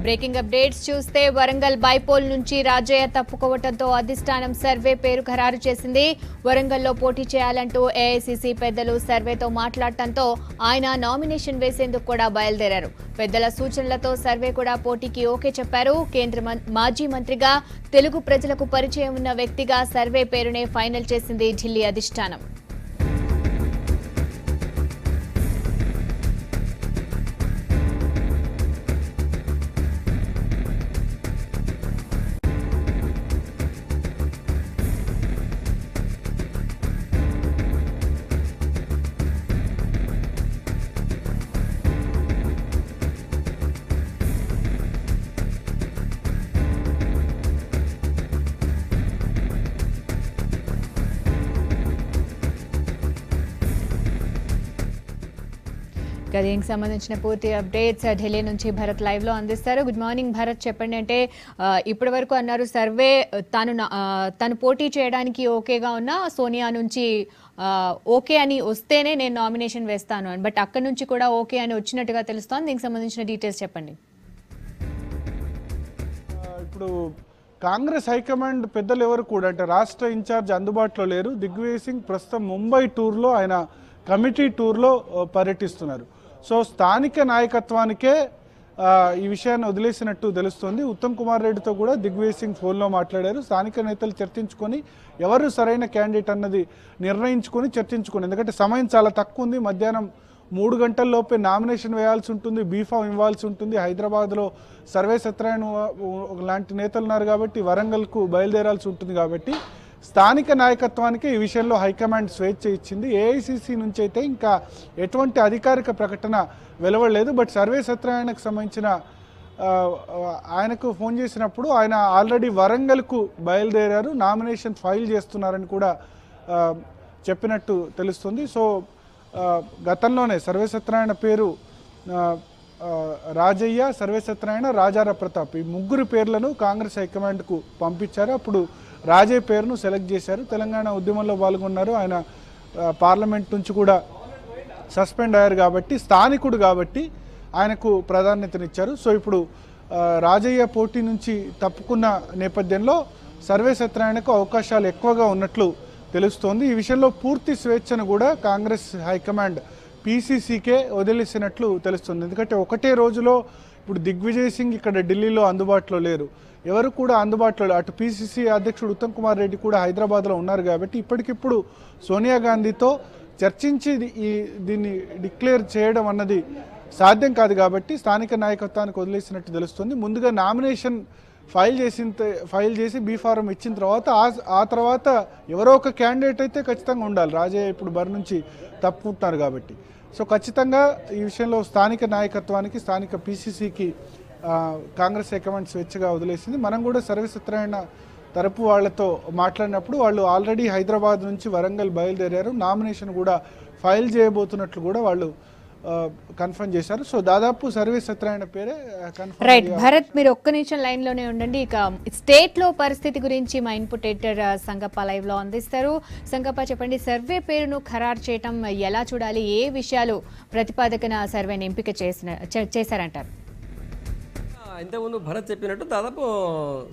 Breaking updates చూస్తే Warangal bypoll నుంచి రాజయ్య తప్పుకోవడంతో అధిష్టానం సర్వే పేరు ఖరారు చేసింది. వరంగల్లో పోటీ చేయాలంటూ ఏఐసీసీ పెద్దలు సర్వేతో మాట్లాడటంతో ఆయన నామినేషన్ వేసేందుకు కూడా బయలుదేరారు. పెద్దల సూచనలతో సర్వే కూడా పోటీకి ఓకే చెప్పారు. కేంద్ర మాజీ మంత్రిగా తెలుగు ప్రజలకు పరిచయం ఉన్న వ్యక్తిగా సర్వే పేరునే ఫైనల్ చేసింది ఢిల్లీ అధిష్టానం. దీనికి సంబంధించిన పూర్తి అప్డేట్స్ ఢిల్లీ నుంచి భరత్ లైవ్ లో అందిస్తారు. గుడ్ మార్నింగ్ భరత్, చెప్పండి. అంటే ఇప్పటి వరకు అన్నారు సర్వే తను పోటీ చేయడానికి ఓకేగా ఉన్నా సోనియా నుంచి ఓకే అని వస్తేనే నేను నామినేషన్ వేస్తాను అని, బట్ అక్కడి నుంచి కూడా ఓకే అని వచ్చినట్టుగా తెలుస్తోంది. దీనికి సంబంధించిన డీటెయిల్స్ చెప్పండి. ఇప్పుడు కాంగ్రెస్ హైకమాండ్ పెద్దలు ఎవరు కూడా అంటే రాష్ట్ర ఇన్ఛార్జ్ అందుబాటులో లేరు. దిగ్విజయ్ సింగ్ ప్రస్తుతం ముంబై టూర్లో ఆయన కమిటీ టూర్లో పర్యటిస్తున్నారు. సో స్థానిక నాయకత్వానికే ఈ విషయాన్ని వదిలేసినట్టు తెలుస్తుంది. ఉత్తమ్ కుమార్ రెడ్డితో కూడా దిగ్విజయ్ సింగ్ ఫోన్లో మాట్లాడారు. స్థానిక నేతలు చర్చించుకొని ఎవరు సరైన క్యాండిడేట్ అన్నది నిర్ణయించుకొని చర్చించుకొని, ఎందుకంటే సమయం చాలా తక్కువ ఉంది. మధ్యాహ్నం 3 గంటల్లోపే నామినేషన్ వేయాల్సి ఉంటుంది, బీఫామ్ ఇవ్వాల్సి ఉంటుంది. హైదరాబాద్లో సర్వే సత్యనారాయణ లాంటి నేతలు ఉన్నారు కాబట్టి వరంగల్కు బయలుదేరాల్సి ఉంటుంది. కాబట్టి స్థానిక నాయకత్వానికి ఈ విషయంలో హైకమాండ్ స్వేచ్ఛ ఇచ్చింది. ఏఐసీసీ నుంచి అయితే ఇంకా ఎటువంటి అధికారిక ప్రకటన వెలువడలేదు. బట్ సర్వే సత్యనారాయణకు సంబంధించిన ఆయనకు ఫోన్ చేసినప్పుడు ఆయన ఆల్రెడీ వరంగల్కు బయలుదేరారు, నామినేషన్ ఫైల్ చేస్తున్నారని కూడా చెప్పినట్టు తెలుస్తుంది. సో గతంలోనే సర్వే సత్యనారాయణ పేరు రాజయ్య, సర్వే సత్యనారాయణ, రాజారా ప్రతాప్ ఈ ముగ్గురు పేర్లను కాంగ్రెస్ హైకమాండ్కు పంపించారు. అప్పుడు రాజయ్య పేరును సెలెక్ట్ చేశారు. తెలంగాణ ఉద్యమంలో పాల్గొన్నారు. ఆయన పార్లమెంట్ నుంచి కూడా సస్పెండ్ అయ్యారు కాబట్టి స్థానికుడు కాబట్టి ఆయనకు ప్రాధాన్యతనిచ్చారు. సో ఇప్పుడు రాజయ్య పోటీ నుంచి తప్పుకున్న నేపథ్యంలో సర్వే సత్యనారాయణకు అవకాశాలు ఎక్కువగా ఉన్నట్లు తెలుస్తోంది. ఈ విషయంలో పూర్తి స్వేచ్ఛను కూడా కాంగ్రెస్ హైకమాండ్ పీసీసీకే వదిలేసినట్లు తెలుస్తుంది. ఎందుకంటే ఒకటే రోజులో ఇప్పుడు దిగ్విజయ్ సింగ్ ఇక్కడ ఢిల్లీలో అందుబాటులో లేరు, ఎవరు కూడా అందుబాటులో, అటు పీసీసీ అధ్యక్షుడు ఉత్తమ్ కుమార్ రెడ్డి కూడా హైదరాబాద్లో ఉన్నారు కాబట్టి ఇప్పటికిప్పుడు సోనియా గాంధీతో చర్చించి దీన్ని డిక్లేర్ చేయడం అన్నది సాధ్యం కాదు కాబట్టి స్థానిక నాయకత్వానికి వదిలేసినట్టు తెలుస్తుంది. ముందుగా నామినేషన్ ఫైల్ చేసి బీఫారం ఇచ్చిన తర్వాత ఆ తర్వాత ఎవరో ఒక క్యాండిడేట్ అయితే ఖచ్చితంగా ఉండాలి. రాజయ్య ఇప్పుడు బరి నుంచి తప్పుకుంటున్నారు కాబట్టి సో ఖచ్చితంగా ఈ విషయంలో స్థానిక నాయకత్వానికి, స్థానిక పీసీసీకి కాంగ్రెస్ హైకమాండ్ స్వేచ్ఛగా వదిలేసింది. మనం కూడా సర్వే సత్యనారాయణ తరపు వాళ్లతో మాట్లాడినప్పుడు వాళ్ళు ఆల్రెడీ హైదరాబాద్ నుంచి వరంగల్ బయలుదేరారు, నామినేషన్ కూడా ఫైల్ చేయబోతున్నట్లు కూడా వాళ్ళు కన్ఫర్మ్ చేశారు. సో దాదాపు సర్వే సత్యనారాయణ పేరే కన్ఫర్మ్. రైట్ భరత్, మీరు ఒక్క నిమిషం లైన్ లోనే ఉండండి. ఇక స్టేట్ లో పరిస్థితి గురించి మా ఇన్పుట్ ఎడిటర్ సంగప్ప లైవ్ లో అందిస్తారు. సంగప్ప, చెప్పండి, సర్వే పేరును ఖరారు చేయటం ఎలా చూడాలి, ఏ విషయాలు ప్రతిపాదకన సర్వేని ఎంపిక చేశారంటారు? ఇంతకుముందు భరత్ చెప్పినట్టు దాదాపు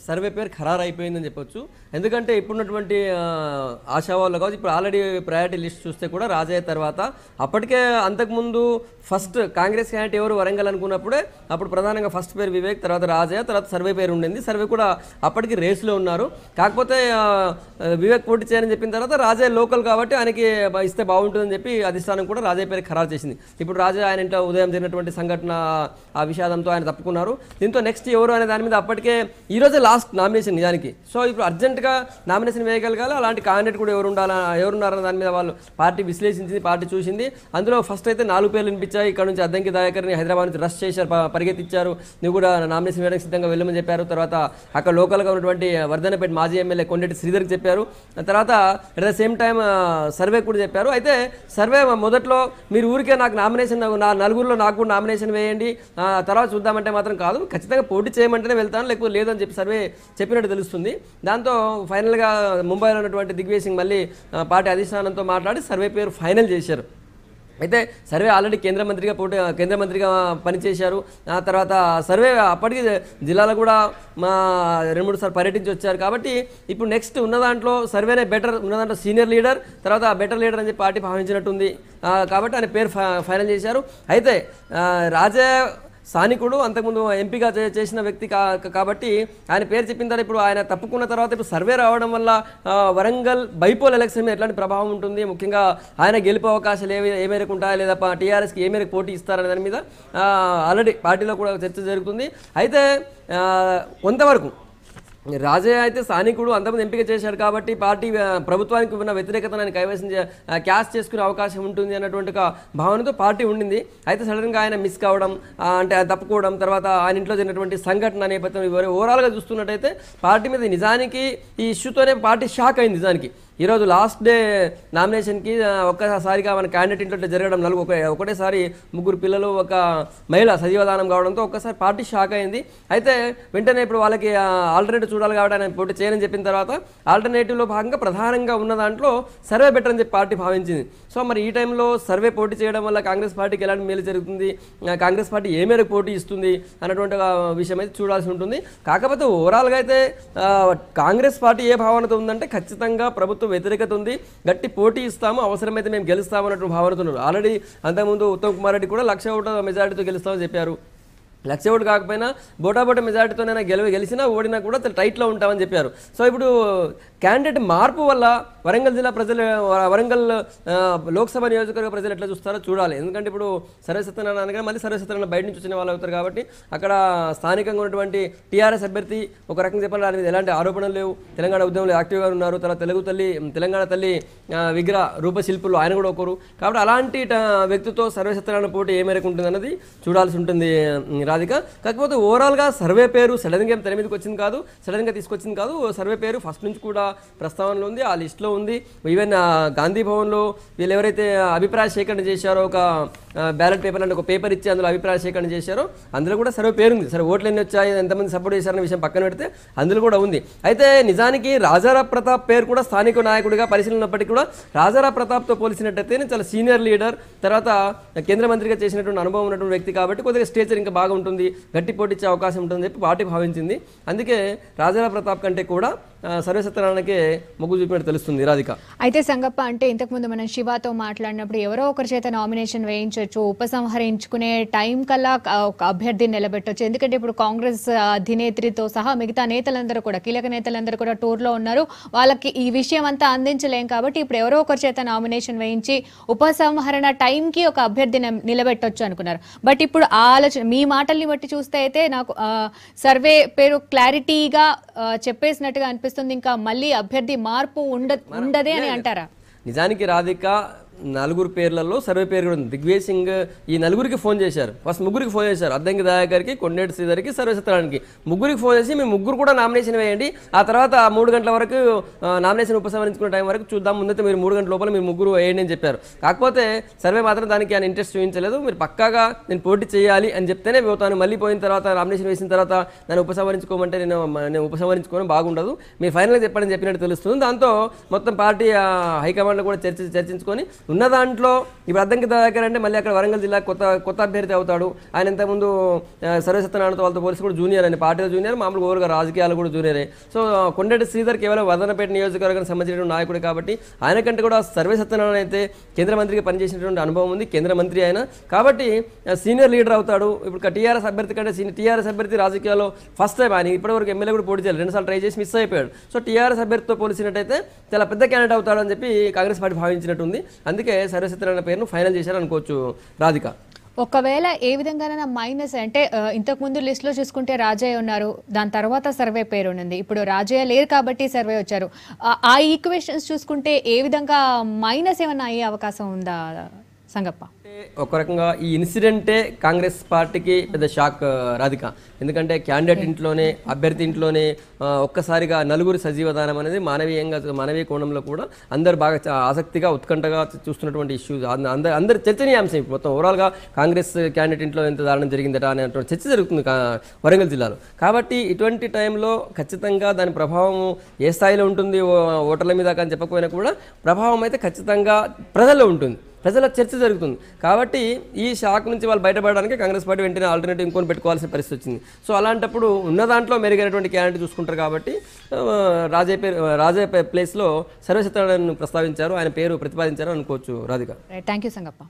సర్వే పేరు ఖరారు అయిపోయిందని చెప్పొచ్చు. ఎందుకంటే ఇప్పుడున్నటువంటి ఆశావాళ్ళు కావచ్చు, ఇప్పుడు ఆల్రెడీ ప్రయారిటీ లిస్ట్ చూస్తే కూడా రాజయ్య తర్వాత అప్పటికే అంతకుముందు ఫస్ట్ కాంగ్రెస్ క్యాండిడేట్ ఎవరు వరంగల్ అనుకున్నప్పుడే అప్పుడు ప్రధానంగా ఫస్ట్ పేరు వివేక్, తర్వాత రాజయ్య, తర్వాత సర్వే పేరు ఉండింది. సర్వే కూడా అప్పటికి రేస్లో ఉన్నారు. కాకపోతే వివేక్ పోటీ చేయని చెప్పిన తర్వాత రాజయ్య లోకల్ కాబట్టి ఆయనకి ఇస్తే బాగుంటుందని చెప్పి అధిష్టానం కూడా రాజయ్య పేరు ఖరారు చేసింది. ఇప్పుడు రాజయ్య ఆయన ఇంట్లో ఉదయం జరిగినటువంటి సంఘటన ఆ విషాదంతో ఆయన తప్పుకున్నారు. దీంతో నెక్స్ట్ ఎవరు అనే దాని మీద అప్పటికే ఈరోజే లాస్ట్ నామినేషన్ నిజానికి. సో ఇప్పుడు అర్జెంటుగా నామినేషన్ వేయగలగాలి, అలాంటి క్యాండిడేట్ కూడా ఎవరున్నారన్న దాని మీద వాళ్ళు పార్టీ విశ్లేషించింది, పార్టీ చూసింది. అందులో ఫస్ట్ అయితే 4 పేర్లు వినిపించాయి. ఇక్కడ నుంచి అద్దంకి దయాకర్ని హైదరాబాద్ నుంచి రష్ చేశారు, పరిగెత్తిచ్చారు, నువ్వు కూడా నామినేషన్ వేయడానికి సిద్ధంగా వెళ్ళమని చెప్పారు. తర్వాత అక్కడ లోకల్గా ఉన్నటువంటి వర్ధనపేట మాజీ ఎమ్మెల్యే కొండెట్టి శ్రీధర్కి చెప్పారు. తర్వాత at the same time survey కూడా చెప్పారు. అయితే సర్వే మొదట్లో మీరు ఊరికే నాకు నామినేషన్, నా నలుగురిలో నాకు కూడా నామినేషన్ వేయండి, తర్వాత చూద్దామంటే మాత్రం కాదు, ఖచ్చితంగా పోటీ చేయమంటేనే వెళ్తాను, లేకపోతే లేదని చెప్పి సర్వే చెప్పినట్టు తెలుస్తుంది. దాంతో ఫైనల్గా ముంబైలో ఉన్నటువంటి దిగ్విజయ్ సింగ్ మళ్ళీ పార్టీ అధిష్టానంతో మాట్లాడి సర్వే పేరు ఫైనల్ చేశారు. అయితే సర్వే ఆల్రెడీ కేంద్ర మంత్రిగా పనిచేశారు. ఆ తర్వాత సర్వే అప్పటికి జిల్లాలో కూడా మా 2-3 సార్లు పర్యటించి వచ్చారు. కాబట్టి ఇప్పుడు నెక్స్ట్ ఉన్న దాంట్లో సర్వేనే బెటర్, ఉన్న దాంట్లో సీనియర్ లీడర్, తర్వాత బెటర్ లీడర్ అని చెప్పి పార్టీ భావించినట్టుంది. కాబట్టి ఆయన పేరు ఫైనల్ చేశారు. అయితే రాజా స్థానికుడు, అంతకుముందు ఎంపీగా చేసిన వ్యక్తి కాబట్టి ఆయన పేరు చెప్పిన తర్వాత ఇప్పుడు ఆయన తప్పుకున్న తర్వాత ఇప్పుడు సర్వే రావడం వల్ల వరంగల్ బైపోల్ ఎలక్షన్ మీద ఎట్లాంటి ప్రభావం ఉంటుంది, ముఖ్యంగా ఆయన గెలిపే అవకాశాలు ఏ మేరకు ఉంటాయా, లేదా టీఆర్ఎస్కి ఏ మేరకు పోటీ ఇస్తారనే దాని మీద ఆల్రెడీ పార్టీలో కూడా చర్చ జరుగుతుంది. అయితే కొంతవరకు రాజయ్య అయితే స్థానికుడు, అంతమంది ఎంపిక చేశాడు కాబట్టి పార్టీ ప్రభుత్వానికి ఉన్న వ్యతిరేకతను ఆయన కైవసం క్యాష్ చేసుకునే అవకాశం ఉంటుంది అన్నటువంటి ఒక భావనతో పార్టీ ఉండింది. అయితే సడన్గా ఆయన మిస్ కావడం, అంటే తప్పుకోవడం, తర్వాత ఆయన ఇంట్లో జరిగినటువంటి సంఘటన నేపథ్యం ఓవరాల్గా చూస్తున్నట్టయితే పార్టీ మీద నిజానికి ఈ ఇష్యూతోనే పార్టీ షాక్ అయింది. నిజానికి ఈరోజు లాస్ట్ డే నామినేషన్కి ఒక్కసారిగా మన క్యాండిడేట్ ఇంట్లో జరగడం, ఒకటేసారి 3 పిల్లలు, ఒక మహిళ సజీవదానం కావడంతో ఒక్కసారి పార్టీ షాక్ అయింది. అయితే వెంటనే ఇప్పుడు వాళ్ళకి ఆల్టర్నేటివ్ చూడాలి కాబట్టి ఆయన పోటీ చేయని చెప్పిన తర్వాత ఆల్టర్నేటివ్లో భాగంగా ప్రధానంగా ఉన్న దాంట్లో సర్వే బెటర్ అని చెప్పి పార్టీ భావించింది. సో మరి ఈ టైంలో సర్వే పోటీ చేయడం వల్ల కాంగ్రెస్ పార్టీకి ఎలాంటి మేలు జరుగుతుంది, కాంగ్రెస్ పార్టీ ఏ మేరకు పోటీ ఇస్తుంది అన్నటువంటి విషయం అయితే చూడాల్సి ఉంటుంది. కాకపోతే ఓవరాల్గా అయితే కాంగ్రెస్ పార్టీ ఏ భావనతో ఉందంటే ఖచ్చితంగా ప్రభుత్వం వ్యతిరేకత ఉంది, గట్టి పోటీ ఇస్తాము, అవసరమైతే మేము గెలుస్తాము అన్నట్టు భావనతో ఉన్నారు. ఆల్రెడీ అంతకుముందు ఉత్తమ్ కుమార్ రెడ్డి కూడా 1,00,000 ఓట్ల మెజారిటీతో గెలుస్తామని చెప్పారు. 1,00,000 ఓటు కాకపోయినా బోటాబోట మెజారిటీతోనైనా గెలిచినా ఓడినా కూడా టైట్లో ఉంటామని చెప్పారు. సో ఇప్పుడు క్యాండిడేట్ మార్పు వల్ల వరంగల్ జిల్లా ప్రజలు, వరంగల్ లోక్సభ నియోజకవర్గ ప్రజలు ఎట్లా చూస్తారో చూడాలి. ఎందుకంటే ఇప్పుడు సర్వసత్యనారాయణ అనగా మళ్ళీ సర్వసత్యనారాయణ బయట నుంచి వచ్చిన వాళ్ళు అవుతారు కాబట్టి అక్కడ స్థానికంగా ఉన్నటువంటి టీఆర్ఎస్ అభ్యర్థి ఒక రకంగా చెప్పాలి, దాని మీద ఎలాంటి ఆరోపణలు లేవు, తెలంగాణ ఉద్యమంలో యాక్టివ్గా ఉన్నారు, తర్వాత తెలంగాణ తల్లి విగ్రహ రూపశిల్పులు ఆయన కూడా ఒకరు. కాబట్టి అలాంటి వ్యక్తితో సర్వసత్యనారాయణ పోటీ ఏ మేరకు ఉంటుంది అన్నది చూడాల్సి ఉంటుంది రాధిక. కాకపోతే ఓవరాల్గా సర్వే పేరు సడన్గా ఏం తెర మీదకి వచ్చింది కాదు, సడన్గా తీసుకొచ్చింది కాదు. సర్వే పేరు ఫస్ట్ నుంచి కూడా ప్రస్తావనలో ఉంది, ఆ లిస్టులో ఉంది. ఈవెన్ గాంధీ భవన్లో వీళ్ళు ఎవరైతే అభిప్రాయ సేకరణ చేశారో, ఒక బ్యాలెట్ పేపర్ అంటే ఒక పేపర్ ఇచ్చి అందులో అభిప్రాయ సేకరణ చేశారో అందులో కూడా సర్వే పేరు ఉంది. సరే ఓట్లు ఎన్ని వచ్చాయి, ఎంతమంది సపోర్ట్ చేశారనే విషయం పక్కన పెడితే అందులో కూడా ఉంది. అయితే నిజానికి రాజారాం ప్రతాప్ పేరు కూడా స్థానిక నాయకుడిగా పరిశీలనప్పటికీ కూడా రాజారాం ప్రతాప్తో పోల్చినట్టయితే చాలా సీనియర్ లీడర్, తర్వాత కేంద్ర మంత్రిగా చేసినటువంటి అనుభవం ఉన్నటువంటి వ్యక్తి కాబట్టి కొద్దిగా స్టేచర్ ఇంకా బాగా ఉంటుంది, గట్టి పోటీచ్చే అవకాశం ఉంటుందని చెప్పి పార్టీ భావించింది. అందుకే రాజారాం ప్రతాప్ కంటే కూడా సర్వసత్యనారాయణకే మొగ్గు చూపినట్టు తెలుస్తుంది రాధిక. అయితే సంగప్ప, అంటే ఇంతకుముందు మనం శివాతో మాట్లాడినప్పుడు ఎవరో ఒకరి చేత నామినేషన్ వేయించవచ్చు, ఉపసంహరించుకునే టైం కల్లా ఒక అభ్యర్థిని నిలబెట్టవచ్చు. ఎందుకంటే ఇప్పుడు కాంగ్రెస్ అధినేత్రితో సహా మిగతా నేతలందరూ కూడా, కీలక నేతలందరూ కూడా టూర్లో ఉన్నారు, వాళ్ళకి ఈ విషయం అంతా అందించలేం. కాబట్టి ఇప్పుడు ఎవరో ఒకరి చేత నామినేషన్ వేయించి ఉపసంహరణ టైంకి ఒక అభ్యర్థిని నిలబెట్టవచ్చు అనుకున్నారు. బట్ ఇప్పుడు ఆ ఆలోచన, మీ మాటల్ని బట్టి చూస్తే అయితే నాకు సర్వే పేరు క్లారిటీగా చెప్పేసినట్టుగా అనిపిస్తుంది. ఇంకా మళ్ళీ అభ్యర్థి మార్పు ఉండదే అని అంటారా? నిజానికి రాధిక 4 పేర్లలో సర్వే పేరు కూడా ఉంది. దిగ్విజయ్ సింగ్ ఈ 4కి ఫోన్ చేశారు. ఫస్ట్ 3కి ఫోన్ చేశారు, అద్దంకి దయాకర్కి, కొండేటి శ్రీధర్కి, సర్వసత్యనారాయణకి. 3కి ఫోన్ చేసి మేము 3 కూడా నామినేషన్ వేయండి, ఆ తర్వాత 3 గంటల వరకు నామినేషన్ ఉపసంహరించుకునే టైం వరకు చూద్దాం, ముందైతే మీరు 3 గంటల లోపల మీరు 3 వేయండి అని చెప్పారు. కాకపోతే సర్వే మాత్రం దానికి ఆయన ఇంట్రెస్ట్ చూపించలేదు. మీరు పక్కాగా నేను పోటీ చేయాలి అని చెప్తేనే పోతాను, మళ్ళీ పోయిన తర్వాత నామినేషన్ వేసిన తర్వాత నన్ను ఉపసంహరించుకోమంటే నేను ఉపసంహరించుకోవడం బాగుండదు, మీరు ఫైనల్గా చెప్పండి చెప్పినట్టు తెలుస్తుంది. దాంతో మొత్తం పార్టీ హైకమాండ్లో కూడా చర్చించుకొని ఉన్న దాంట్లో ఇప్పుడు అద్దంకి దయాకర్ అంటే మళ్ళీ అక్కడ వరంగల్ జిల్లా కొత్త అభ్యర్థి అవుతాడు. ఆయన ఇంతకుముందు సర్వసత్యనారాయణతో వాళ్ళతో పోలిసి కూడా జూనియర్ అని, పార్టీలో జూనియర్, మామూలుగా ఓవర్గా రాజకీయాలు కూడా జూనియరే. సో కొండేటి శ్రీధర్ కేవలం వదనపేట నియోజకవర్గానికి సంబంధించిన నాయకుడు కాబట్టి ఆయన కంటే కూడా సర్వసత్యనారాయణ అయితే కేంద్ర మంత్రిగా పనిచేసినటువంటి అనుభవం ఉంది, కేంద్ర మంత్రి ఆయన కాబట్టి సీనియర్ లీడర్ అవుతాడు. ఇప్పుడు టీఆర్ఎస్ అభ్యర్థి కంటే టీఆర్ఎస్ అభ్యర్థి రాజకీయాల్లో ఫస్ట్ టైం, ఆయన ఇప్పటివరకు ఎమ్మెల్యే కూడా పోటీ చేయాలి, 2 సార్లు ట్రై చేసి మిస్ అయిపోయాడు. సో టీఆర్ఎస్ అభ్యర్థితో పోలిసినట్టయితే చాలా పెద్ద క్యాండిడేట్ అవుతాడు అని చెప్పి కాంగ్రెస్ పార్టీ భావించినట్టుంది. అందుకే సర్వసత్యనారాయణ పేరును ఫైనల్ చేశారు అనుకోవచ్చు రాధిక. ఒకవేళ ఏ విధంగానైనా మైనస్ అంటే ఇంతకుముందు లిస్టులో చూసుకుంటే రాజయ్య ఉన్నారు, దాని తర్వాత సర్వే పేరు ఉంది, ఇప్పుడు రాజయ్య లేరు కాబట్టి సర్వే వచ్చారు. ఆ ఈక్వేషన్స్ చూసుకుంటే ఏ విధంగా మైనస్ ఏమన్నా అయ్యే అవకాశం ఉందా సంగప్ప? ఒక రకంగా ఈ ఇన్సిడెంటే కాంగ్రెస్ పార్టీకి పెద్ద షాక్ రాధిక. ఎందుకంటే క్యాండిడేట్ ఇంట్లోనే, అభ్యర్థి ఇంట్లోనే ఒక్కసారిగా 4 సజీవదానం అనేది మానవీయ కోణంలో కూడా అందరు బాగా ఆసక్తిగా ఉత్కంఠగా చూస్తున్నటువంటి ఇష్యూస్, అందరు చర్చనీయాంశం. మొత్తం ఓవరాల్గా కాంగ్రెస్ క్యాండిడేట్ ఇంట్లో ఎంత దారుణం జరిగిందట అనేటువంటి చర్చ జరుగుతుంది వరంగల్ జిల్లాలో. కాబట్టి ఇటువంటి టైంలో ఖచ్చితంగా దాని ప్రభావం ఏ స్థాయిలో ఉంటుంది ఓటర్ల మీద కానీ చెప్పకపోయినా కూడా ప్రభావం అయితే ఖచ్చితంగా ప్రజల్లో ఉంటుంది. ప్రజల చర్చ జరుగుతుంది. కాబట్టి ఈ షాక్ నుంచి వాళ్ళు బయటపడడానికి కాంగ్రెస్ పార్టీ వెంటనే ఆల్టర్నేటివ్ ఇంకొని పెట్టుకోవాల్సిన పరిస్థితి వచ్చింది. సో అలాంటప్పుడు ఉన్న దాంట్లో మెరుగైనటువంటి క్యాండిడేట్ చూసుకుంటారు. కాబట్టి రాజే ప్లేస్లో సర్వేసత్యనారాయణను ప్రస్తావించారు, ఆయన పేరు ప్రతిపాదించారు అనుకోవచ్చు. రాధిక. Thank you Sangappa.